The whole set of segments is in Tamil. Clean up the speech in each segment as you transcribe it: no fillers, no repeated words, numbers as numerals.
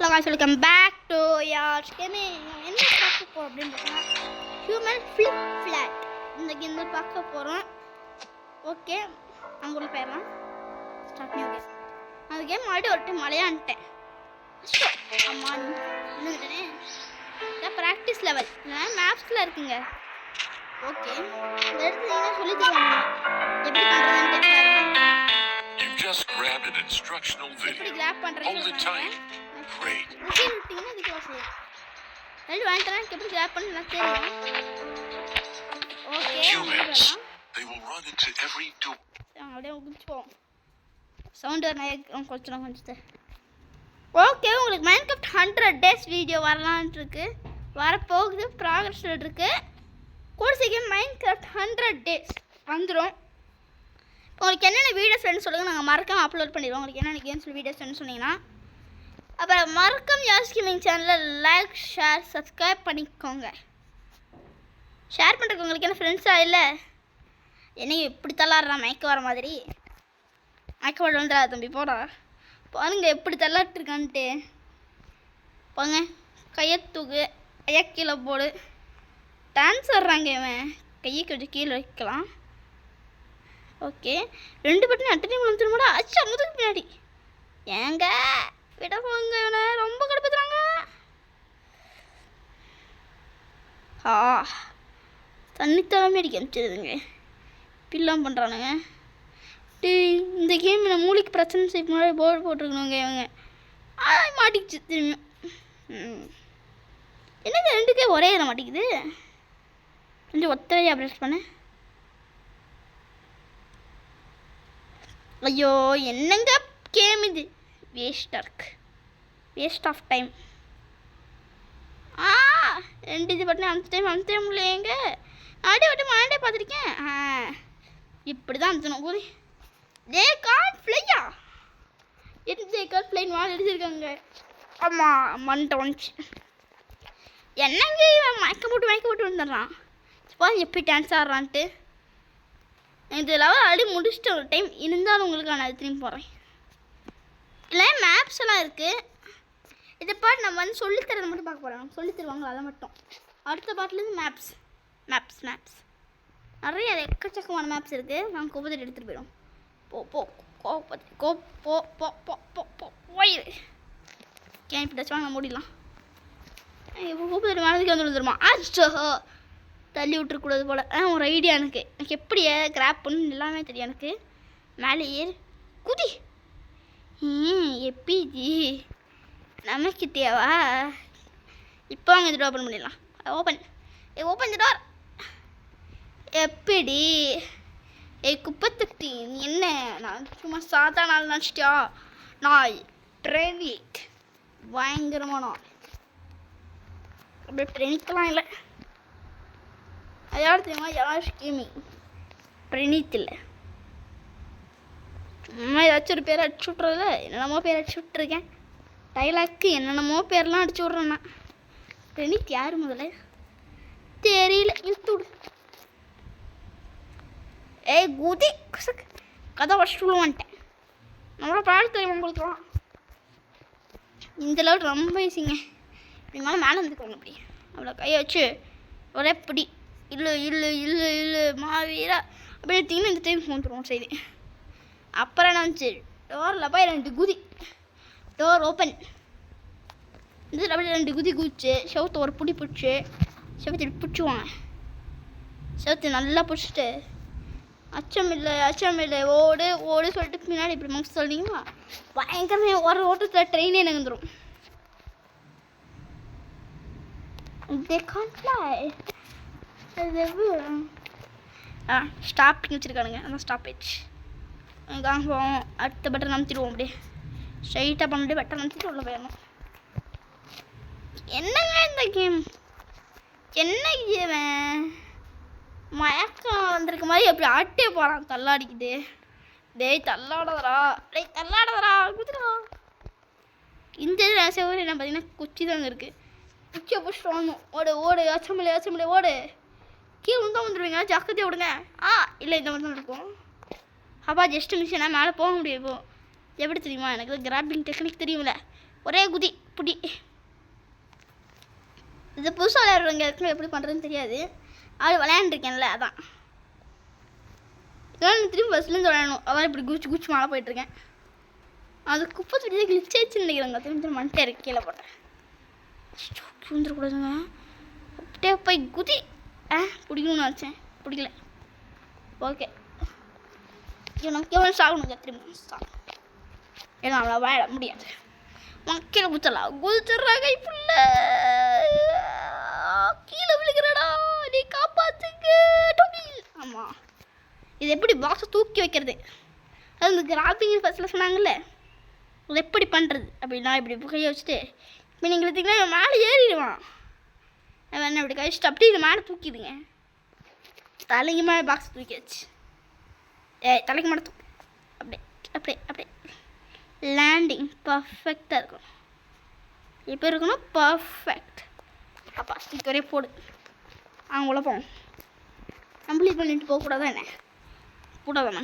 வெல்கம் பேக் டு யார் கேமிங். என்ன பார்க்க போகிறோம் அப்படின்னு பார்த்தீங்கன்னா ஹியூமன் ஃப்ளிப் ஃப்ளாட் இந்த கேம் பார்க்க போகிறோம். ஓகே அங்கே போயிடலாம். Start new game. அந்த கேம் மறுபடியும் ஒரு டைம் விளையாண்டுட்டேன். அம்மா என்னதுனே இதான் ப்ராக்டிஸ் லெவல் மேப்ஸில் இருக்குங்க. ஓகே இந்த இடத்துல என்ன சொல்லி தருவாங்க எப்படி பண்ணுறதுன்னு Just grabbed an instructional video. எப்படி கிராப் பண்றீங்க All the time. Great. Okay விட்டீங்கன்னா இதுக்கு வாசல் ரெண்டு வாங்கிட்டேன். எப்படி கிராப் பண்ண நான் தெரியும். Okay Humans, they will run into every door. அப்படியே குதிச்சுப்போம். சவுண்ட் நான் கொஞ்சம் கொஞ்சம். ஓகே உங்களுக்கு மைன்கிராஃப்ட் 100 days வீடியோ வரலான்னு இருக்கு. வரப்போகுது, ப்ராக்ரஸில் இருக்கு. கூட சீக்கிரம் மைன்கிராஃப்ட் 100 days வந்துடும். உங்களுக்கு என்னென்ன வீடியோஸ் வேணும்னு சொல்லுங்கள், நாங்கள் மறக்காமல் அப்லோட் பண்ணிடுவோம். உங்களுக்கு என்னென்ன கேம்ஸ் வீடியோஸ் வேணும்னு சொன்னீங்கன்னா அப்புறம் மறக்காம யாஸ் கேமிங் சேனலை லைக் ஷேர் சப்ஸ்கிரைப் பண்ணிக்கோங்க. ஷேர் பண்ணுறதுக்கு உங்களுக்கு என்ன ஃப்ரெண்ட்ஸாக இல்லை என்னையும் எப்படி தள்ளாடுறான் மயக்க வர மாதிரி. மயக்க வந்துடா தம்பி போடா. பாருங்க எப்படி தள்ளாட்டுருக்கான்ட்டு. போங்க கையை தூக்கு, கையை கீழே போடு. டான்ஸ் ஆடுறாங்க இவன். கையை கொஞ்சம் கீழே வைக்கலாம். ஓகே ரெண்டு பட்டன் அட்டனி வந்துடுமாடா. அச்சா முதுகு பின்னாடி ஏங்க விட போங்க. இவனை ரொம்ப கடுப்புறாங்க. தண்ணித்தவமே அடிக்க அனுப்பிச்சிருதுங்க. பில்லாம் பண்ணுறானுங்க. இந்த கேம் நான் மூளைக்கு பிரச்சனை செய்ய முன்னாடி போர்டு போட்டிருக்கணுங்க. இவங்க மாட்டிக்கிச்சு திரும்பியும். என்னங்க ரெண்டுக்கே ஒரே இதில் மாட்டிக்குது. கொஞ்சம் ஒத்தரையாக அப்டேட் பண்ணேன். ஐயோ என்னங்க கேம் இது வேஸ்ட்டாக இருக்கு. Waste of time. ரெண்டு இது பட்டினா அமுத்த முடியலையேங்க. ஆடி வட்டம் மாண்டே பார்த்துருக்கேன். இப்படி தான் அமுத்தணும். போய் ஜே கான் ஃப்ளையா ஜே கான் ஃப்ளைன் வாங்க அடிச்சிருக்காங்க. ஆமாம் மண்டை வந்துச்சு. என்னங்க இவன் மயக்க போட்டு வந்துடுறான். இப்போ எப்படி டான்ஸ் ஆடுறான்ட்டு. இந்த லெவல் ஆடி முடிச்சுட்டு ஒரு டைம் இருந்தாலும் உங்களுக்கு நான் திரும்பி போகிறேன். இல்லை மேப்ஸ் எல்லாம் இருக்குது. இதை பாட்டு நம்ம வந்து சொல்லித்தரது மட்டும் பார்க்க போகிறோம். சொல்லி தருவாங்க அதை மட்டும். அடுத்த பாட்டிலேருந்து மேப்ஸ் நிறைய எக்கச்சக்கமான மேப்ஸ் இருக்குது. நாங்கள் கோபத்தில் எடுத்துகிட்டு போயிடும். போயிரு கேன் இப்படி வச்சு வாங்க மூடிடலாம். இப்போ கோபத்தில் மனதுக்கு வந்து வந்துடுமா. அச்சோ தள்ளி விட்டுருக்கூடாது போல். ஒரு ஐடியா எனக்கு எப்படி கிராப் பண்ணு எல்லாமே தெரியும் எனக்கு. மேலே ஏறு குதி. எப்படி நமக்கிட்டேவா. இப்போ வாங்க இந்த டோர் ஓப்பன் பண்ணிடலாம். ஓப்பன் இந்த டோர். எப்படி குப்பத்தட்டி என்ன நான் சும்மா சாதா நாள் நினச்சிட்டியா. நாய் ட்ரெனிக் பயங்கரமான நாள். அப்படியே ட்ரெனிக்கெலாம் இல்லை. அது யார் தெரியுமா. யார் கேமிங் பிரணீத் இல்லை. சும்மா ஏதாச்சும் ஒரு பேர் அடிச்சு விட்றதில்ல. என்னென்னமோ பேர் அடிச்சு விட்ருக்கேன். டைலாக்கு என்னென்னமோ பேர்லாம் அடிச்சு விட்றேன்னா. பிரணீத் யார் முதல்ல தெரியல. இழுத்து விடு. குதி கதை வச்சுட்டு வந்துட்டேன். நம்மளோட பாடு தெரியும் உங்களுக்குலாம். இந்த லெவல் ரொம்ப ஈஸிங்க. இப்படி மேலே வந்துக்கோங்க. அப்படி அவ்வளோ கையை வச்சு ஒரே பிடி இல்லை மாவீரா அப்படி எடுத்திங்கன்னா இந்த டைம் வந்துடுவோம் செய்தி. அப்புறம் என்ன வந்துச்சு டோரில் போய் 2 குதி. Door open. இதில் அப்படியே 2 குதி குதிச்சு செவத்தை ஒரு பிடி பிடிச்சி செவத்தை பிடிச்சிவாங்க. செவத்தை நல்லா பிடிச்சிட்டு அச்சம் இல்லை ஓடு சொல்லிட்டு பின்னாடி இப்படி மனசு சொல்லிங்கன்னா பயங்கரமே ஒரு ஓட்டத்தில் ட்ரெயினே நகர்ந்துடும். They can't fly. ஸ்டாப்பிங் வச்சுருக்கானுங்க. அதான் ஸ்டாப்பேஜ். எங்கே போவோம். அடுத்த பட்டன் அமுத்திடுவோம். அப்படியே ஸ்ட்ரைட்டாக பண்ணிட்டு பட்டன் அமுத்திட்டு உள்ள போயிடணும். என்னங்க இந்த கேம் என்ன கேவன் மயக்கம் வந்திருக்க மாதிரி எப்படி ஆட்டே போகிறான். தள்ளாடிக்குது. தள்ளாடதரா குதிரா. இந்த செவரு என்ன பார்த்தீங்கன்னா குச்சி தாங்க இருக்குது. குச்சியை பிடிச்சிட்டு வாங்கணும். ஓடு அச்சமில்லை ஓடு. கீழே தான் வந்துடுவீங்க. ஜாக்கிரதையாக விடுங்க. இல்லை இந்த மாதிரி தான் இருக்கும். அப்பா ஜஸ்ட் மிஷினா மேலே போக முடியும். இப்போ எப்படி தெரியுமா எனக்கு கிராப்பிங் டெக்னிக் தெரியும்ல. ஒரே குதி இப்படி இது புதுசாக விளையாடுறவங்க இருக்குன்னு எப்படி பண்ணுறதுன்னு தெரியாது. அது விளையாண்டுருக்கேன்ல அதான். இதெல்லாம் திரும்பி பஸ்லேருந்து விளையாடணும். அதான் இப்படி குச்சி மேலே போயிட்டுருக்கேன். அது குப்பை தொட்டி கிழிச்சேச்சுன்னு நினைக்கிறாங்க. திரும்ப மண்டே இருக்கு கீழே போட்டேன். வந்துடக்கூடாதுங்க. அப்படியே போய் குதி பிடிக்கணும்னு நினச்சேன், பிடிக்கல. ஓகே நமக்கு எவ்வளோ சாகணுங்க, திரும்ப சாகணும். ஏன்னா அவ்வளோ வாழ முடியாது. கீழே குத்தலாம் குதிச்சுட்றாங்க. இப்படி கீழே விழுகிறடா, நீ காப்பாத்துங்க. ஆமாம், இது எப்படி பாக்ஸை தூக்கி வைக்கிறது, அது இந்த கிராபிங் ஃபஸ்ட்டில் சொன்னாங்கல்ல, அது எப்படி பண்ணுறது அப்படின்னா இப்படி கையை வச்சுட்டு இப்போ நீங்கள் எடுத்திங்கன்னா மேலே ஏறிடுவான். அவன் என்ன இப்படி கழிச்சிட்டு அப்படியே இது மேலே தூக்கிடுங்க. தலைக்கு மேலே பாக்ஸ் தூக்கியாச்சு. தலைக்கு மேலே தூக்கி அப்படியே அப்படியே அப்படியே லேண்டிங் பர்ஃபெக்டாக இருக்கும். இப்போ இருக்கணும் பர்ஃபெக்ட். அப்பா ஸ்டிக் வரையே போடு. அவங்கள போவோம். கம்ப்ளீட் பண்ணிட்டு போகக்கூடாது. என்ன கூடாதானே?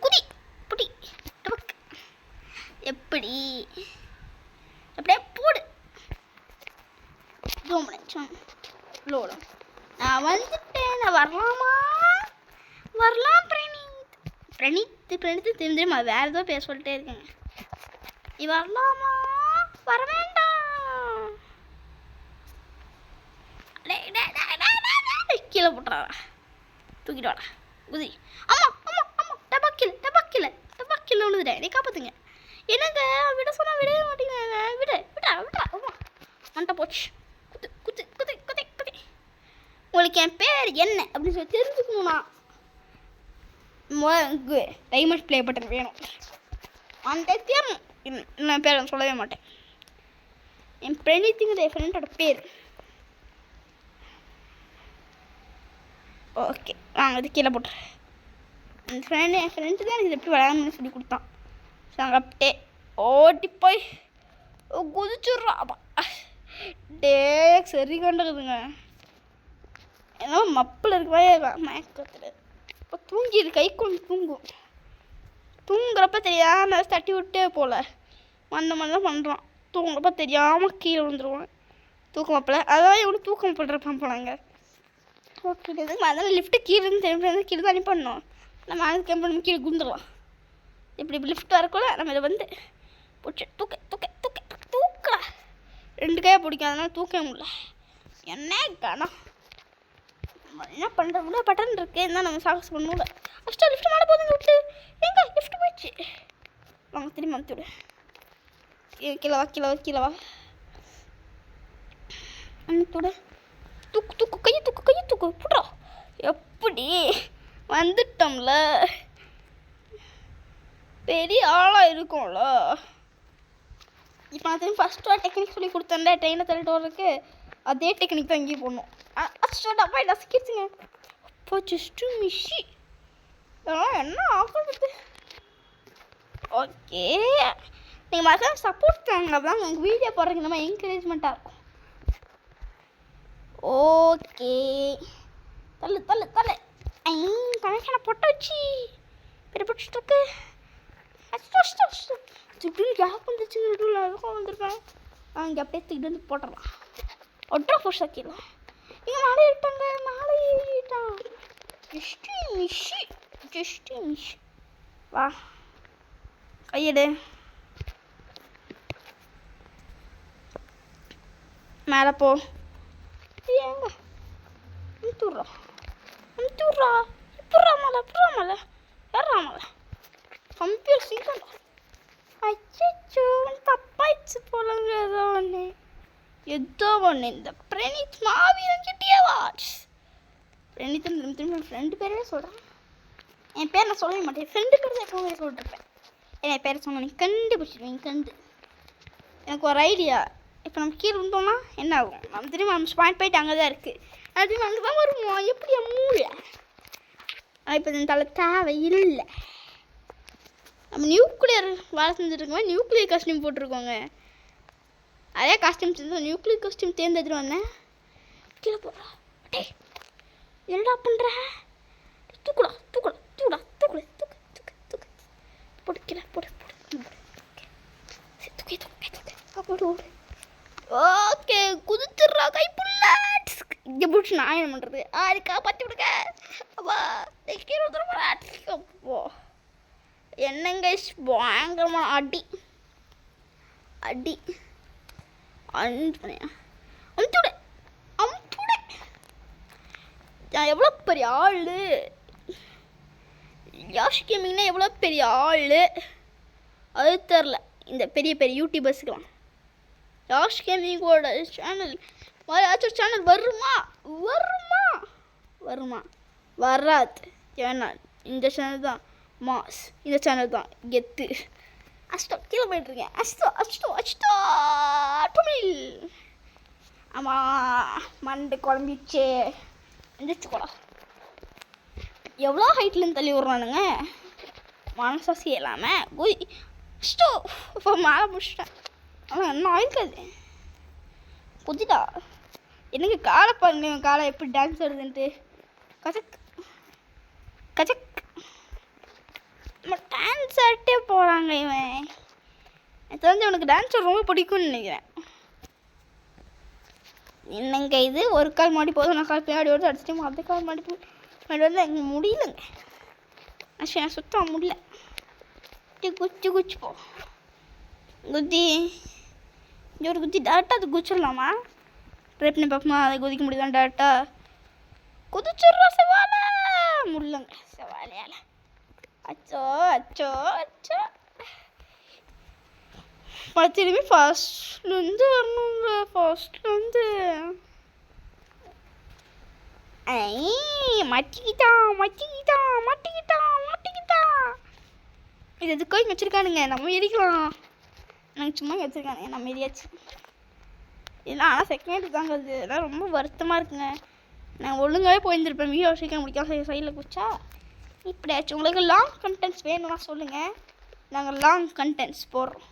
குதி புடி டபக். எப்படி அப்படியே போடு. லோடும் நான் வந்துட்டேன். நான் வரலாமா? வரலாம் பிரணீத் தெரிஞ்சிடும். அது வேறு ஏதோ பேச சொல்லிட்டே இருக்கேங்க. நீ வரலாமா? வர வேண்டாம். கீழே போட்டுறாரா, தூக்கிட்டு வாடா குதிரி. ஆமாம் ஆமாம் ஆமாம், டபாக்கில் விழுதுட்டேன். நீ காப்பாற்றுங்க. என்னங்க விட சொன்னால் விடவே மாட்டேங்க. விடா ஆமாம் மண்டை போச்சு. குத்து. உங்களுக்கு என் பேர் என்ன அப்படின்னு சொல்லி தெரிஞ்சுக்கணும்னா டைமண்ட் ப்ளே பட்டன் வேணும். அந்த தேரும் நான் பேர் சொல்லவே மாட்டேன். என் பிரணீத்துங்கிற என் ஃப்ரெண்டோட பேர். ஓகே வாங்க, இது கீழே போட்டுறேன். என் ஃப்ரெண்டு தான் எனக்கு எப்படி விளையாடணும்னு சொல்லி கொடுத்தான். ஸோ அங்கே அப்படியே ஓட்டி போய் குதிச்சுட்றான். டே சரி கண்டுக்குதுங்க. ஏன்னா மப்பில் இருக்கவே மயக்கத்தில் இப்போ தூங்கிடு. கை கொண்டு தூங்குறப்ப தெரியாமல் தட்டி விட்டே போல அந்த மாதிரி தான் பண்ணுறான். தூங்குறப்ப தெரியாமல் கீழே விழுந்துருவான். தூக்கம் மப்பில் அதான் எவ்வளோ தூக்கம் பண்ணுறப்பான் போனாங்க. ஓகே இதுக்கு அதனால் லிஃப்ட்டு கீழேருந்து திரும்பி கீழே தான் பண்ணோம். நம்ம அது கேம்பு கீழே குந்துடலாம். இப்படி லிஃப்ட் வரக்குள்ள நம்ம இதை வந்து பிடிச்சி தூக்கா 2 கையை பிடிக்கும். அதனால் தூக்கவே முடியல. என்ன கணம் என்ன பண்ணுற முடியல. பட்டன் இருக்கு இருந்தால் நம்ம சாகஸ் பண்ணல. ஃபஸ்ட்டாக லிஃப்ட் மேலே போதுங்க விட்டு எங்கே லிஃப்ட் போயிடுச்சு. வாங்க திரும்பி அமுத்தி விடு. கீழே வா அமுத்தோட தூக்கு கையை தூக்கு புட்றா. எப்படி வந்துட்டோம்ல, பெரிய ஆளாக இருக்கும்ல. இப்போ நான் திரும்பி ஃபஸ்ட்டு டெக்னிக் சொல்லி கொடுத்தேன்ல ட்ரெயினை தள்ளிட்டு வர்றதுக்கு, அதே டெக்னிக் தான் இங்கேயும் போடணும். அப்பா நசிக்கிடுச்சுங்க. அப்போ ஜஸ்ட்டு மிஷி இதெல்லாம் என்ன ஆகுது. ஓகே நீங்கள் மறக்காம சப்போர்ட் தாங்க. அப்பதான் உங்கள் வீடியோ போடுறதுக்கு நம்ம என்கரேஜ்மெண்ட்டாக இருக்கும். ஓகே தள்ளு கனெக்ஷனை போட்டு வச்சு பெரிய பிடிச்சிட்டு கேப் வந்துச்சுங்க. அதுக்கும் வந்துருக்கேன். இங்கே அப்படியே தூக்கிட்டு வந்து போட்டுடலாம். ஒன்றா ஃபோர்ஸ் ஆக்கிடலாம். இங்கே மேலே ஏறிட்டான். ஜஸ்ட்டு மிஷி வா கையெடு. மேலே போ. ஏங்க அமுத்துட்றா இப்பட்றா மலை ஏறாமலை கம்ப்யூட்டர் சீக்கிரம். அச்சோ தப்பாயிடுச்சு போலங்க. ஏதோ ஒன்று இந்த பிரணீத் மாவீரன் கிட்டே வாட்ச். பிரணீத் திரும்ப ஃப்ரெண்டு பேரவே சொல்கிறேன். என் பேர் நான் சொல்லவே மாட்டேன். ஃப்ரெண்டு பேர் தான் எப்போவுமே சொல்லிட்டுருப்பேன். என் பேரை சொன்ன நீ கண்டுபிடிச்சிடுவேன். எனக்கு ஒரு ஐடியா. இப்போ நம்ம கீழே இருந்தோம்னா என்ன ஆகும்? நம்ம திரும்ப நம்ம ஸ்பாயிண்ட் போயிட்டு அங்கே தான் இருக்குது. அது அங்கே தான் வருவோம். எப்படி மூளை இப்போ இந்த தலை தேவையில்லை. நம்ம நியூக்ளியர் வேலை செஞ்சுருக்கோம். நியூக்ளியர் காஸ்டியூம் போட்டிருக்கோங்க. அதே காஸ்டியூம் செஞ்சு நியூக்ளியர் காஸ்டியூம் தேர்ந்தெடுத்துட்டு வந்தேன். கீழே போடுறா. டே என்னடா பண்ணுற? தூக்குடா போடு கீழே போடு தூக்கி ஓடு ஓடு. ஓகே குதிச்சிடுறா கைப்புள்ள. இங்கே பிடிச்சி நான் என்ன பண்ணுறது? ஆருக்கா பற்றி விடுங்க. அப்பா கீழே வந்துடும். அப்போ என்னங்க பயங்கரமான அடி அடி. அமுத்துட அமுத்துட. நான் எவ்வளோ பெரிய ஆள். யாஷ் கேமிங்னா எவ்வளோ பெரிய ஆள் அது தெரில இந்த பெரிய பெரிய யூடியூபர்ஸுக்கெலாம். யாஷ் கேமிங்கோட சேனல் யாராச்சும் சேனல் வருமா வருமா வருமா? வராது. ஏன்னா இந்த சேனல் தான் மாஸ். இந்த சேனல் தான் கெத்து. அஷ்டோ கீழே போயிட்டுருக்கேன். அஷ்டோ அஷ்டோ அஷ்டோ தமிழ். ஆமாம் மண்டு குழம்பிச்சு எந்திரிச்சுக்கோடா. எவ்வளோ ஹைட்லேருந்து தள்ளி விட்றானுங்க மனசாசி இல்லாமல். போய் அஷ்டோ இப்போ மேலே முடிச்சிட்டேன். ஆனால் என்ன ஆயிருக்காது. குதிடா. எனக்கு காலை பாருங்க. காலை எப்படி டான்ஸ் ஆடுதுன்ட்டு. கஜக் கஜக். நம்ம டான்ஸ் ஆகிட்டே போகிறாங்க. இவன் எனக்கு தெரிஞ்சு அவனுக்கு டான்ஸ் ரொம்ப பிடிக்கும்னு நினைக்கிறேன். என்னங்க இது ஒரு கால் மாடி போதும். நான் கால் பின்னாடி வந்து அடிச்சுட்டு அந்த கால் மாடி பின்னாடி வந்து எனக்கு முடியலங்க. ஆக்சுவலி சுத்தம் முடியல. குச்சி குச்சி போ குத்தி. இங்கே ஒரு குத்தி டேரெக்டாக அது குச்சிடலாமா? ட்ரை பண்ணி பார்ப்போமா? அதை குதிக்க முடியுதான் டேரெக்டாக? குதிச்சிட்றா செவால. முடியலங்க செவாலையால். அச்சோ அச்சோ அச்சோ. திரும்பி ஃபர்ஸ்ட்லேருந்து வரணுங்க. ஃபர்ஸ்ட்லேருந்து மாட்டிக்கிட்டான் மாட்டிக்கிட்டான் மாட்டிக்கிட்டான் மாட்டிக்கிட்டான். இது எதுக்கோ இங்கே வச்சுருக்கானுங்க. நம்ம எரிக்கலாம். எனக்கு சும்மா இங்கே வச்சுருக்கானுங்க. நம்ம எரியாச்சு இல்லை. ஆனால் செகண்ட் தாங்க அது. அதெல்லாம் ரொம்ப வருத்தமாக இருக்குங்க. நான் ஒழுங்காகவே போயிருந்துருப்பேன். வீடியோ சீக்கிரம் முடிக்காம சைடில் குச்சா இப்படியாச்சும். உங்களுக்கு லாங் கண்டென்ட்ஸ் வேணும்னா சொல்லுங்கள். நாங்கள் லாங் கண்டென்ட்ஸ் போடுறோம்.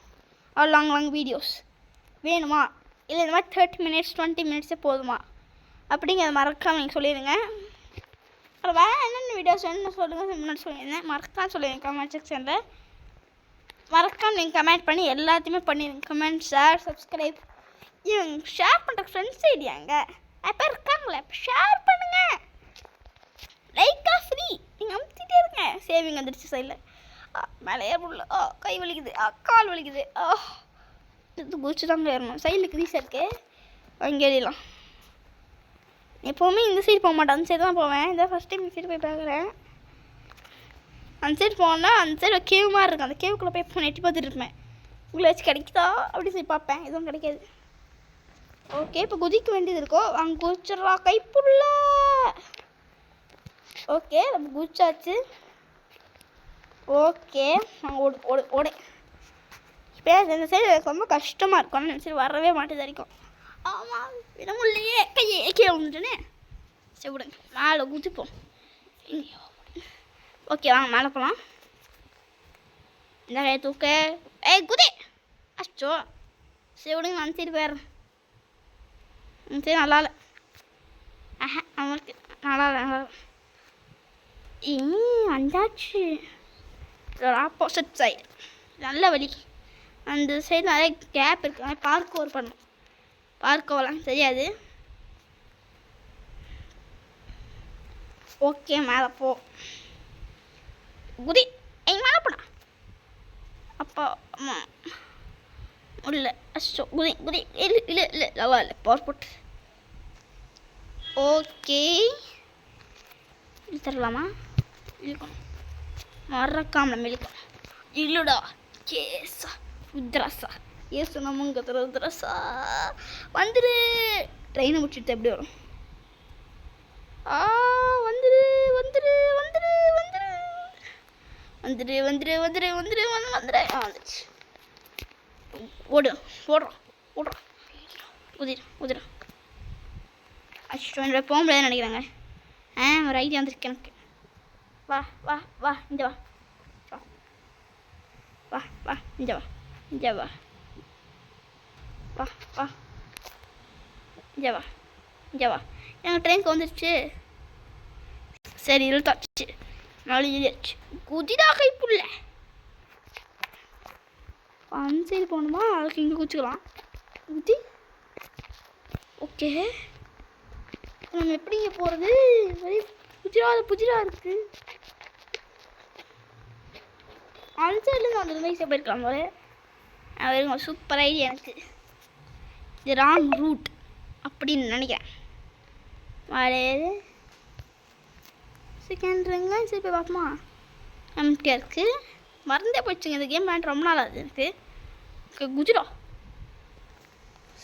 லாங் வீடியோஸ் வேணுமா? இல்லை இந்த மாதிரி 30 minutes 20 minutes போதுமா அப்படிங்கிறத மறக்காமல் நீங்கள் சொல்லிடுங்க. அப்புறம் வேறு என்னென்ன வீடியோஸ் என்ன சொல்லுங்கள் முன்னாடி சொல்லியிருந்தேன். மறக்காம சொல்லிடுங்க கமெண்ட் செக்ஷனில். மறக்காமல் நீங்கள் கமெண்ட் பண்ணி எல்லாத்தையுமே பண்ணிடுங்க. Comment share subscribe. இவங்க ஷேர் பண்ணுற ஃப்ரெண்ட்ஸ் ஐடியாங்க அப்போ இருக்காங்களே. அப்போ ஷேர் பண்ணுங்கள். லைக்காக ஃப்ரீ. நீங்கள் அமுத்திட்டே இருங்க. சேவிங் வந்துடுச்சு சைடில். மேலே ஏறல. கை வலிக்குது. கால் வலிக்குது. இது குச்சி தாங்க ஏறணும். சைடில் க்ரீஸாக இருக்கு. அங்கே ஏறிடலாம். எப்போவுமே இந்த சைடு போக மாட்டேன். அந்த சைடு தான் போவேன். இதான் ஃபஸ்ட் டைம் இந்த சைடு போய் பார்க்குறேன். அந்த சைடு போனால் அந்த சைடு கேவ் மாதிரி இருக்கும். அந்த கேவுக்குள்ளே போய் நெட்டி பார்த்துட்டு இருப்பேன். உங்களை வச்சு கிடைக்குதா அப்படி சொல்லி பார்ப்பேன். எதுவும் கிடைக்காது. ஓகே இப்போ குதிக்க வேண்டியது இருக்கோம். அங்கே குதிச்சிட்றா கைப்புள்ள. ஓகே நம்ம குதிச்சாச்சு. ஓகே நாங்கள் ஓடு ஓடு ஓடு. இப்போ இந்த சைடு எனக்கு ரொம்ப கஷ்டமாக இருக்கும். ஆனால் இந்த சைடு வரவே மாட்டேது வரைக்கும். ஆமாம் விடமுல்லையே. கையை கீழே வந்துட்டுனே. சரி விடுங்க மேலே குதிப்போம். ஓகே வாங்க மேலே போகலாம். இந்த கையை தூக்க. குதி. அச்சோ சரி விடுங்க. அந்த சைடு போயிடுறேன். அந்த சைடு நல்லா இல்லை. அவனுக்கு நல்லா இல்லை நல்லா வந்தாச்சு. ஆப்போசிட் சைடு நல்ல வழி. அந்த சைடு நிறைய கேப் இருக்குது. பார்க் ஓவர் பண்ணணும். பார்க் ஓவலாம் தெரியாது. ஓகே மேலே போ. குதி. மேலே போடா. அப்பா அம்மா இல்லை அச்சோ குதி குதி. இல்லை இல்லை இல்லை நல்லா இல்லை. பவர் போட்டு. ஓகே இழுத்துடலாமா? இழுக்கணும். மறக்காம நம்ம இழுக்கணும். இல்லுடா கேசா ருத்ராசா ஏசு நமங்க ருத்ராசா வந்துடு. ட்ரெயினை முடிச்சுட்டு எப்படி வரும்? வந்துடு வந்துடு வந்துடு வந்துடு வந்துடு வந்துடு வந்துடு வந்துடு வந்துடு. வந்துடுச்சு. ஓடு ஓடுறோம் ஓடுறோம். உதிரும் உதிரும். அச்சோ என்னோட போக முடியாதுன்னு நினைக்கிறாங்க. ஒரு ஐடியா வந்துருக்கு எனக்கு. வா வா வா இந்த வா வா வா இந்த வா இந்த வா வா வா இந்த வா இந்த வா. எங்கள் ட்ரெயினுக்கு வந்துடுச்சு. சரி இழுத்தாச்சு. நாலு இழுச்சு. குதிடா கைப்புள்ள. அந்த சைடு போகணுமா? அதுக்கு இங்கே குச்சிக்கலாம். குதி. ஓகே, நம்ம எப்படிங்க போகிறது? வழி புதிராக இருக்குது. அந்த சைட்லேருந்து அந்த மைஸாக போயிருக்கலாம் போல. அவருங்க சூப்பர் ஐடியா. எனக்கு இது ராங் ரூட் அப்படின்னு நினைக்கிறேன். வரையாது செகண்ட்ருங்க. சரி போய் பார்ப்போமா? எம்டியாக இருக்குது. மறந்தே போச்சுங்க. இந்த கேம் விளையாண்டு ரொம்ப நாள் ஆகுது எனக்கு. ஓகே, குதிரா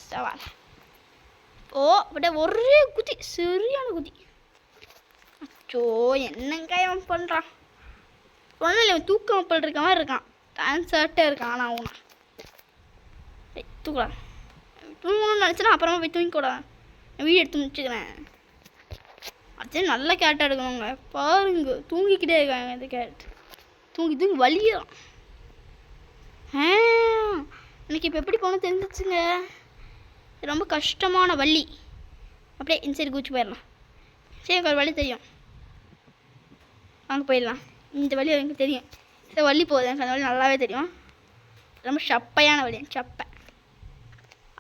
சவால். ஓ, அப்படியே ஒரே குதி, சரியான குதி. அச்சோ, என்னங்க இவன் பண்ணுறான்? ஒன்றும் இல்லை, இவன் தூக்கம் இருக்க மாதிரி இருக்கான். டான்ஸர்ட்டே இருக்கான். ஆனால் அவனா தூக்கலாம். தூங்கணும்னு நினச்சேன்னா அப்புறமா போய் தூங்கிக்கூடாது. வீடியோ எடுத்து முடிச்சுக்கிறேன். அது நல்ல கேட்டாக எடுக்கணுங்க. பாருங்க, தூங்கிக்கிட்டே இருக்காங்க. இந்த கேட் தூங்கி வலியும். எனக்கு இப்போ எப்படி போகணும் தெரிஞ்சிச்சுங்க. ரொம்ப கஷ்டமான வழி. அப்படியே இந்த சைடு குச்சி போயிடலாம். சரி, ஒரு வழி தெரியும், அங்கே போயிடலாம். இந்த வழி எனக்கு தெரியும். இந்த வழி போகுது, எனக்கு அந்த வழி நல்லாவே தெரியும். ரொம்ப சப்பையான வழி, சப்பை.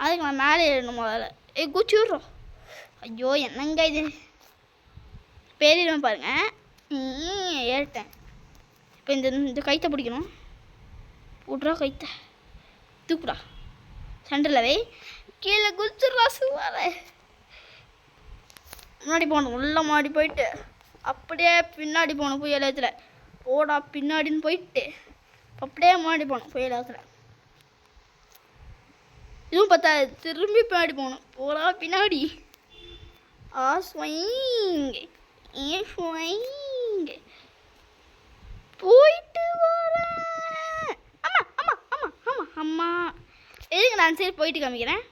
அதுக்கு நான் மேலே ஏறணும் முதல்ல. குச்சி விட்றோம். ஐயோ, என்னங்க இது? பேரிடுவேன் பாருங்க. ஏறிட்டேன். இப்போ இந்த கைத்தை பிடிக்கணும். விட்றா கைத்தை, தூக்குடா. சென்டரில் வை. கீழே குதிச்சுட்றா. சுவார முன்னாடி போகணும். உள்ள மாடி போயிட்டு அப்படியே பின்னாடி போகணும். புயல் ஏற்றுல போடா பின்னாடின்னு போயிட்டு அப்படியே முன்னாடி போகணும். புயல் ஏற்றுல இதுவும் பார்த்தா திரும்பி பின்னாடி போகணும். போடா பின்னாடி. ஸ்வைங் ஸ்வைங் போயிட்டு வரேன். ஆமாம் ஆமாம் ஆமாம் ஆமாம் ஆமாம். எதுக்கு நான் சரி போயிட்டு காமிக்கிறேன்.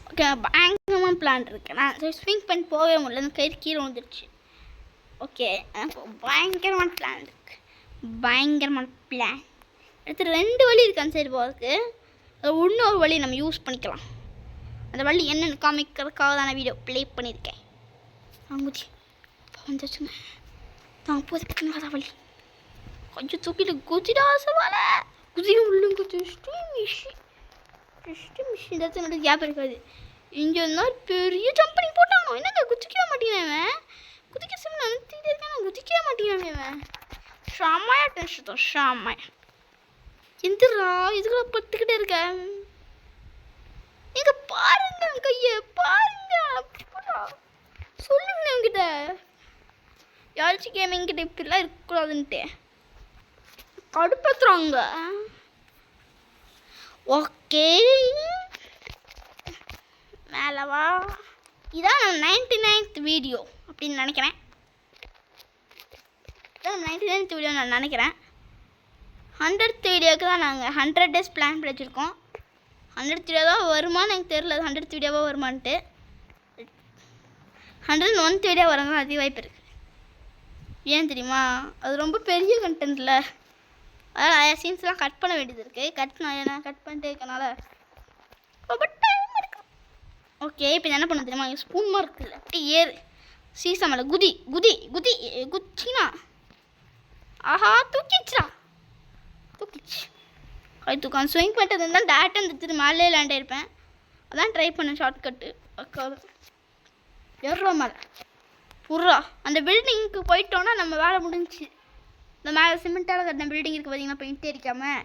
ஓகே, பயங்கரமான பிளான் இருக்குது. நான் சரி ஸ்விங் பண்ணி போகவே முடியல. அந்த கயிறு கீழே வந்துடுச்சு. ஓகே, பயங்கரமான பிளான் இருக்குது. பயங்கரமான பிளான் அடுத்து 2 வழி இருக்குது அந்த சைடு போகிறதுக்கு. அது இன்னொரு வழி நம்ம யூஸ் பண்ணிக்கலாம். அந்த வழி என்னென்னு காமிக்கிறதுக்காக தான் நான் வீடியோ ப்ளே பண்ணியிருக்கேன். குதி வந்துச்சுங்க. நான் போதுக்காத வழி கொஞ்சம் தூக்கிட்டு குதிடா. சவால குதிக்க உள்ளுங்க. மிஷின் ஏதாச்சும் கேப் இருக்காது. இங்கே இருந்தால் பெரிய ஜம்பனி போட்டானோ. என்னங்க குதிக்கவே மாட்டேங்கிறேன். குதிக்க சொல்லி நினைச்சிட்டே இருக்கேன். நான் குதிக்கவே மாட்டேங்கிறேன். ஷாமாயா டென்ஷன் தான். ஷாமாயா எந்திரா. இதுக்குள்ள பட்டுக்கிட்டே இருக்கேன். எங்க பாருங்க, கைய பாருங்க. சொல்லுங்க என்கிட்ட. யாராச்சும் கேமிங் கிட்ட இப்படிலாம் இருக்கக்கூடாதுன்ட்டு கடுப்பத்துறாங்க. ஓகே, மேலவா. இதான் 99th வீடியோ அப்படின்னு நினைக்கிறேன். இதான் 99th வீடியோ நான் நினைக்கிறேன். 100th வீடியோவுக்கு தான் நாங்கள் 100 days பிளான் பண்ணி வச்சுருக்கோம். 100th வீடியோ தான் வருமானு எனக்கு தெரியல. 100th வீடியோவாக வருமானட்டு 101th வீடியோ வரதான் அதிக வாய்ப்பு இருக்குது. ஏன் தெரியுமா? அது ரொம்ப பெரிய கண்டென்ட்டில். அதனால் நிறையா சீன்ஸ்லாம் கட் பண்ண வேண்டியது இருக்குது. கட் பண்ணிட்டே இருக்கனால ரொம்ப டைம் எடுக்கும். ஓகே, இப்போ என்ன பண்ண தெரியுமா? ஸ்பூன் மாதிரி இருக்குல்ல, அப்படியே ஏறு. சீசா மேலே குதி குதி குதி குச்சினா. ஆஹா, தூக்கிடுச்சா. தூக்கிச்சு. அது தூக்கம் ஸ்விங் பண்ணிட்டு இருந்தால் டேரக்டாக இருந்துட்டு மேலே லேண்ட் ஆகிருப்பேன். அதான் ட்ரை பண்ணேன் ஷார்ட்கட்டு. அக்காது ஏறுறா மேலே புர்றா. அந்த பில்டிங்க்கு போயிட்டோன்னா நம்ம வேலை முடிஞ்சிச்சு. இந்த மேலே சிமெண்ட்டால் கட்டின பில்டிங் இருக்குது பார்த்தீங்கன்னா, பெயிண்டே அடிக்காமல்.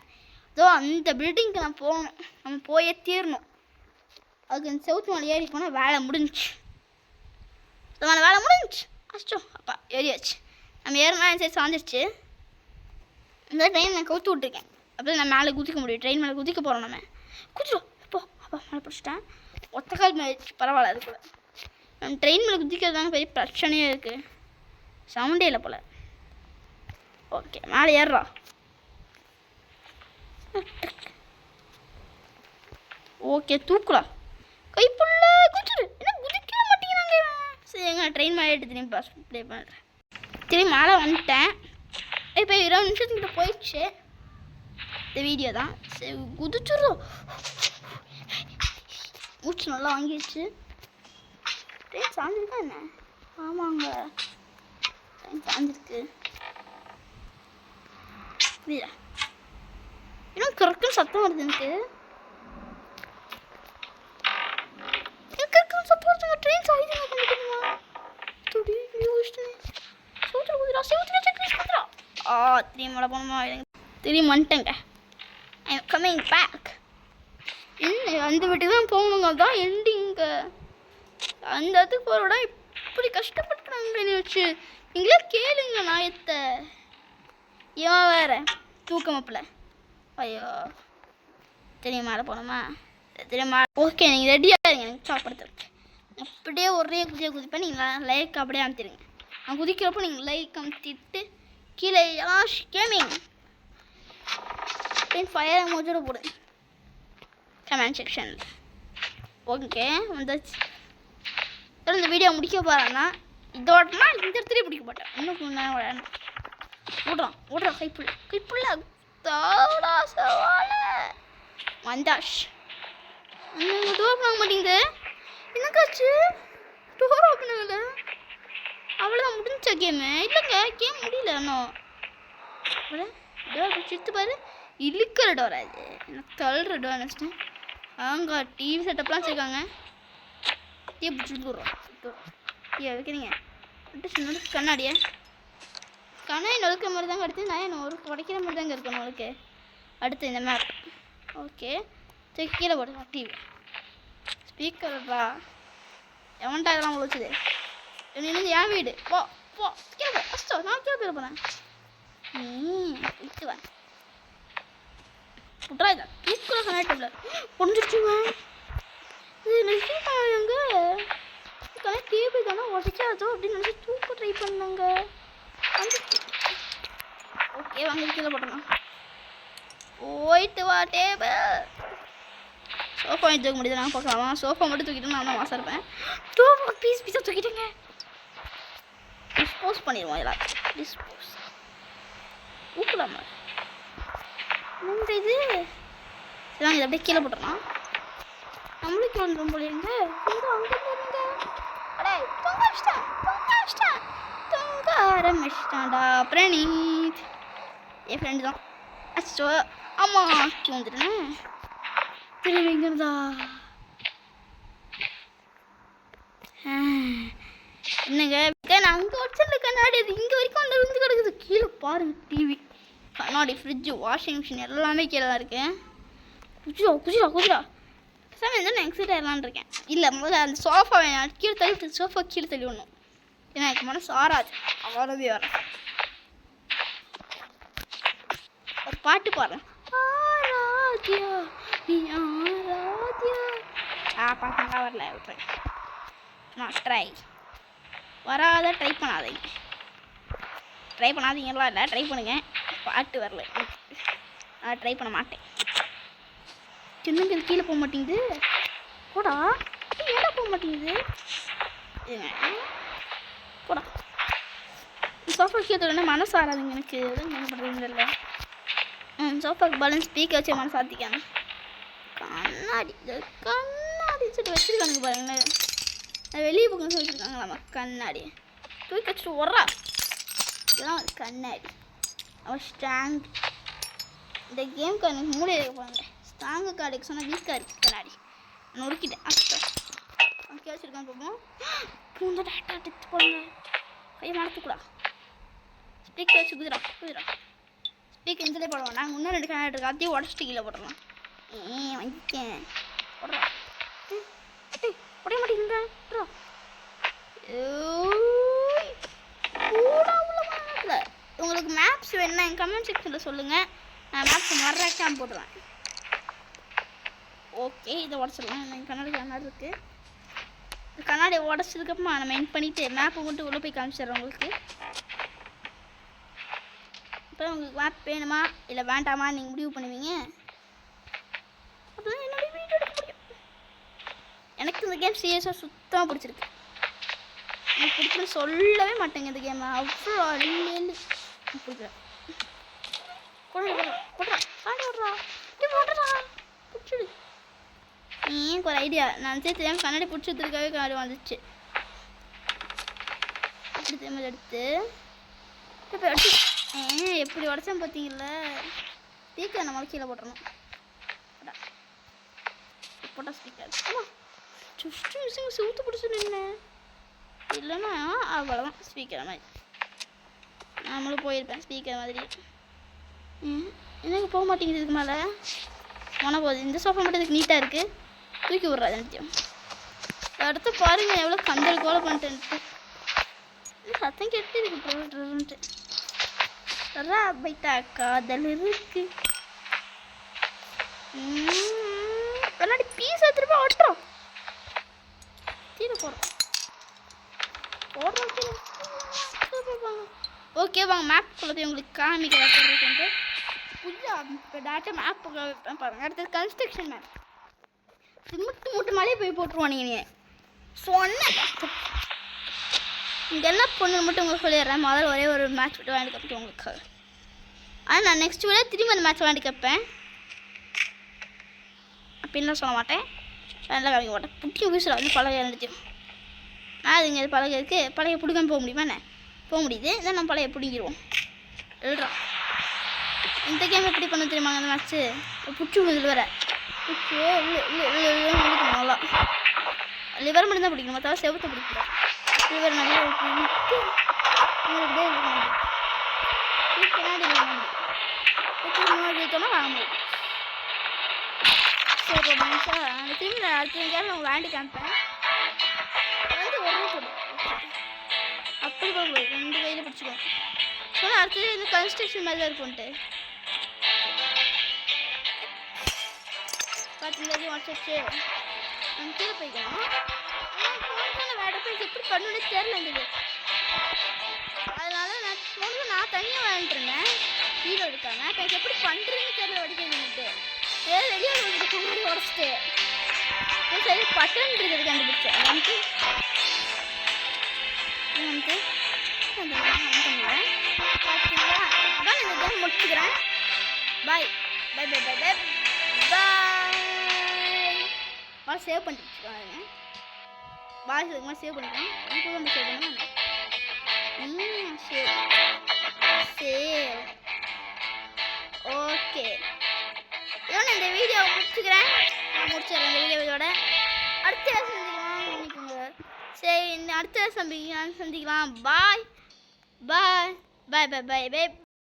அதோ அந்த பில்டிங்க்கு நான் போகணும். நம்ம போயே தீரணும். அதுக்கு அந்த செவுத்து மேலே ஏறி போனால் வேலை முடிஞ்சிச்சு. மேலே வேலை முடிஞ்சிச்சு. கஷ்டம். அப்பா ஏறியாச்சு. நம்ம ஏறினா சரி சாஞ்சிருச்சு. இந்த ட்ரெயின் நான் கவுத்து விட்ருக்கேன். அப்படி நான் மேலே குதிக்க முடியும். ட்ரெயின் மேலே குதிக்க போகிறோம். நம்ம குதிச்சோம். இப்போ அப்பா மேலே பிடிச்சிட்டேன். ஒத்த கால் மேலே பரவாயில்ல. அது கூட நம்ம ட்ரெயின் மேலே குதிக்கிறது தாங்க பெரிய பிரச்சனையே இருக்குது. சவுண்டே இல்லை போல். ஓகே, மேலே ஏறுறா. ஓகே, தூக்குறா. கைப்புள்ள குதிச்சிரு. என்ன குதிக்கவே மாட்டேங்கிறாங்க. சரி, எங்கள் ட்ரெயின் மேலே எடுத்து திரும்பி பாஸ் ப்ளே பண்ணுறேன். திரும்பி மேலே வந்துட்டேன். இப்போ 20 நிமிஷத்துக்கிட்ட போயிடுச்சு இந்த வீடியோ தான். சரி, குதிச்சிடுறோம். மூச்சு நல்லா வாங்கிடுச்சு. ட்ரெயின் சாஞ்சிருக்கா என்ன? ஆமாங்க, ட்ரெயின் சாஞ்சிருக்கு. புரியல, இன்னும் கரெக்டாக சத்தம் வருது எனக்கு. திரும்பி மழை போகணுமா திரும்பி வந்துட்டேங்க. I am coming back. இன்னும் அந்த வீட்டுக்கு தான் போகணுங்க. அதான் எண்டிங்க. அந்த இடத்துக்கு போகிற விட இப்படி கஷ்டப்பட்டுறாங்க வச்சு நீங்களே கேளுங்க நாயத்தை. இவன் வேற தூக்கமப்பில். ஐயோ தெரியுமா மேலே போகணுமா தெரியுமா? ஓகே நீங்கள் ரெடியாக இருங்க. எனக்கு சாப்பிட்றது அப்படியே ஒரே குதிப்பேன். நீங்கள் லைக் அப்படியே அமுத்திடுங்க. நான் குதிக்கிறப்போ நீங்கள் லைக் அமுத்திட்டு கீழே யாஷ் கேமிங் அப்படின்னு ஃபயர் எமோஜோட போடுங்க கமெண்ட் செக்ஷனில். ஓகே வந்துச்சு. இந்த வீடியோ முடிக்க போகிறேன்னா இதோடனா இந்த இடத்துலேயே பிடிக்க மாட்டேன். இன்னும் நான் ஓடுறான் கைப்புள்ள தாடா சவால வந்தாஷ். டோர் பண்ண மாட்டேங்குது. என்னக்காச்சு டோர் ஓப்பன் ஆகல. அவ்வளோதான் முடிஞ்சா கேமு. இல்லைங்க கேம் முடியல இன்னும். டோர் பிடிச்சிட்டு பாரு. இழுக்கிற டோர் அது. எனக்கு தள்ளுற டோர் நினச்சிட்டேன். அவங்க டிவி செட்டப்லாம் வச்சுருக்காங்க. டீ பிடிச்சிருக்குறோம் வைக்கிறீங்க கண்ணாடியே கண்ணாடி நொழுக்கிற மாதிரி தாங்க. அடுத்து நான் என்ன ஒரு உடைக்கிற மாதிரி தாங்க இருக்கணும் நொழுக்கு. அடுத்து இந்த மேப். ஓகே சரி கீழே போடுங்க. டிவி ஸ்பீக்கர்டா எவன்டா இதெல்லாம் உழைச்சிது. இன்னும் என் வீடு போ போ கீழே போ ஃபஸ்ட்டோ நான் கீழே போயிட போகிறேன். விட்டுவேன் விட்றா இதான் தூக்குற கனெக்டில் புரிஞ்சிருச்சுங்க. இது நினைச்சிருக்காங்க கனெக்ட் டேபிள் தானே உடைக்காதோ அப்படின்னு நினச்சி தூக்க ட்ரை பண்ணாங்க. ஓகே வாங்க கீழே போட்டோம். போயிட்டு வா டேபிள். சோஃபா தூக்க முடியுது. நாங்கள் பார்க்கலாமா? சோஃபா மட்டும் தூக்கிட்டு நான் தான் மாசம் இருப்பேன். சோஃபா பீஸாக தூக்கிட்டேங்க. டிஸ்போஸ் பண்ணிடுவோம் எல்லாத்தையும். டிஸ்போஸ் ஊக்கலாமா என்னங்க இது? சரி நாங்கள் இதை அப்படியே கீழே போட்டுடலாம். நம்மளுக்கு வந்துடும் போல எங்க அங்கே தூங்க ஆரம்பிச்சிட்டான்டா பிரணீத். என் ஃப்ரெண்டு தான். அச்சோ ஆமா ஆக்கி வந்துட்டேன். திரும்பி எங்கிருந்தா என்னங்க நான் அங்கே வச்சிருந்த கண்ணாடி அது இங்கே வரைக்கும் அந்த இருந்து கிடக்குது. கீழே பாருங்க டிவி கண்ணாடி ஃப்ரிட்ஜு வாஷிங் மிஷின் எல்லாமே கீழே தான் இருக்கேன். குஜிரா சாமி இருந்தால் நான் எக்ஸைட் ஆகிடலான் இருக்கேன். இல்லை முதல்ல அந்த சோஃபா கீழே தள்ளி சோஃபா கீழே தள்ளி விடணும். ஏன்னா எனக்கு மனசு ஆறாது. அவ்வளோவே வரும். ஒரு பாட்டு பாடுறேன். ஆராத்யா நீ ஆராத்யா. பாட்டுலாம் வரல விட்டுறேன். நான் ட்ரை வராத ட்ரை பண்ணாதீங்கலாம் இல்லை ட்ரை பண்ணுங்க. பாட்டு வரல நான் ட்ரை பண்ண மாட்டேன். சின்னங்க இது கீழே போக மாட்டேங்குது. போடா ஏடா போக மாட்டேங்குது. போடா சோஃபா கீழே தோணுன்னா மனசு ஆறாதுங்க எனக்கு. என்ன பண்ணுறதுங்க இல்லை. சோஃபாக்கு பேலன்ஸ் ஸ்பீக்கர் வச்சு மனசு ஆற்றிக்காங்க. கண்ணாடி சொல்லிட்டு வச்சுருக்கானுங்க பாருங்களேன். வெளியே போகணும்னு வச்சுருக்காங்களாம்மா கண்ணாடி தூக்கி வச்சுட்டு ஒர்றா. இதெல்லாம் ஒரு கண்ணாடி அவன் ஸ்ட்ராங். இந்த கேமுக்கு எனக்கு மூடி இருக்க போகிறாங்க. ஸ்ட்ராங்கு கார்டுக்கு சொன்னால் வீக்காக இருக்குது கண்ணாடி. நான் நொறுக்கிட்டேன். ஓகே வச்சுருக்கான் பார்ப்போம். பூந்த டேட்டா எடுத்து போடுங்க. கையை மறத்துக்கூடா. ஸ்பீக்கர் வச்சு குதிரா ஸ்பீக்கர் இதிலே போடுவோம். நாங்கள் இன்னும் 2 கண்ணாடி இருக்குது. அதையும் உடச்சிட்டு கீழே போடுறோம். வாங்கிக்கேன் போடுறோம். உடைய மாட்டேங்குங்க. உங்களுக்கு மேப்ஸ் வேணுன்னா என் கமெண்ட் செக்ஷனில் சொல்லுங்கள். நான் மேப்ஸ் மறக்காம போடுறேன். ஓகே இதை உடச்சிடலாம். என் கண்ணாடி இருக்குது. இந்த கண்ணாடியை உடச்சதுக்கப்புறமா நம்ம என் பண்ணிவிட்டு மேப்பை மட்டும் உள்ளே போய் காமிச்சிடுறோம் உங்களுக்கு. இப்போ உங்களுக்கு மேப் வேணுமா இல்லை வேண்டாமா நீங்கள் முடிவு பண்ணுவீங்க. அப்போதான் என்னுடைய வீடியோ எடுக்க முடியும். எனக்கு இந்த கேம் சீரியஸாக சுத்தமாக பிடிச்சிருக்கு. எனக்கு பிடிக்குன்னு சொல்லவே மாட்டேங்க. இந்த கேம் அவ்வளோ அள்ளி பிடிக்கல. பிடிச்சிடு. எனக்கு ஒரு ஐடியா. நான் சேர்த்து தெரியாமல் கண்ணாடி பிடிச்சதுக்காகவே கண்ணாடி வந்துச்சு. அப்படி தெரியாமல் எடுத்து இப்போ அடிச்சு எப்படி உடச்சேன் பார்த்தீங்கள. ஸ்பீக்கர் நம்மளால கீழே போட்டுறணும். போட்டா ஸ்பீக்கர் சுஷ்டு மிஷிங்க சூத்து பிடிச்சி நின்று இல்லைன்னா அவ்வளோதான். ஸ்பீக்கர் மாதிரி நம்மளும் போயிருப்பேன். ஸ்பீக்கர் மாதிரி எனக்கு போக மாட்டேங்குது இதுக்கு மேலே போனால் போகுது. இந்த சோஃபா மட்டும் இதுக்கு நீட்டாக இருக்குது, தூக்கி விட்றாது நிச்சயம். அடுத்து பாருங்க எவ்வளோ கந்தல் கோலை பண்ணிட்டு சத்தம் கேட்டு இதுக்கு பைட்டா காதல் இருக்கு. விளையாடி பீஸா திரும்ப ஓட்டுறோம் கீழே போடுறோம். ஓகே வாங்க மேப் போய் உங்களுக்கு காமிக்க வைக்கிறது. புதுசாக இப்போ டேட்டா மேப் பாருங்கள். அடுத்தது கன்ஸ்ட்ரக்ஷன் மேப். முட்டு மேலே போய் போட்டுருவோம். நீங்கள் சொன்ன இங்கே என்ன பொண்ணு மட்டும் உங்களுக்கு சொல்லிடுறேன். முதல்ல ஒரே ஒரு மேட்ச் விட்டு விளையாண்டு கப்பிட்டு உங்களுக்கு. ஆனால் நான் நெக்ஸ்ட் வீடியோ திரும்பி அந்த மேட்ச் விளையாண்டு கேட்பேன் அப்படின்லாம் சொல்ல மாட்டேன், நல்லா காமிக்க மாட்டேன். புட்டி வீசில் வந்து பழக எழுதியும் நான் அதுங்க பழக இருக்குது. பழைய பிடிக்காம போக முடியுமா? என்ன போக முடியுது. இதான் நம்ம பழைய பிடிங்கிடுவோம். எழுதுறோம். இந்த கேம் எப்படி பண்ண தெரியுமாங்க? அந்த மேட்ச்சு புச்சு இதில் வர புச்சு நல்லா லிவர் மட்டும் தான் பிடிக்கணும், மற்ற செவத்தை பிடிக்கூடாது. லிவர் நல்லா பின்னாடி வாங்க முடியும். சரி அந்த திரும்பி அடுத்த கேம் நான் விளையாண்டு காமிப்பேன். வந்து ஒரே போடும் அப்படி போக முடியும். 2 கையில் பிடிச்சிக்கோ. ஸோ அடுத்தது இந்த கன்ஸ்ட்ரக்ஷன் மாதிரி தான் இருக்கும்ட்டு பார்த்தீங்களா? வாட்ஸ்அப்ஸு நம்ம கீழே போய்க்கலாம். வேறு போய் எப்படி பண்ணணுன்னு தெரிலங்குது. அதனால நான் தனியாக விளையாண்டுருந்தேன். ஹீரோ இருக்காங்க. இப்போ எனக்கு எப்படி பண்ணுறதுன்னு தெரியல. வடிக்கிட்டு ஏதாவது வெளியே வந்துட்டு முன்னாடி உடச்சிட்டு சரி பட்டன் இருக்கிறது கண்டுபிடிச்சேன். நமக்கு பார்த்தீங்களா? அதான் இந்த கேம் முடிச்சுக்கிறேன். Bye bye bye bye bye bye. Save பண்ணிட்டு வச்சுக்கோங்க. பாய் இதுக்கு சேவ் பண்ணிக்கலாம். இப்போ வந்து சேவ் பண்ணுவேன். Save okay. இதோட இந்த வீடியோவை முடிச்சுக்கிறேன். இந்த வீடியோவோட அடுத்த சந்திக்கலாம். சரி அடுத்த சந்திக்கலாம். பாய் பாய் பாய் பாய் பாய் பாய்.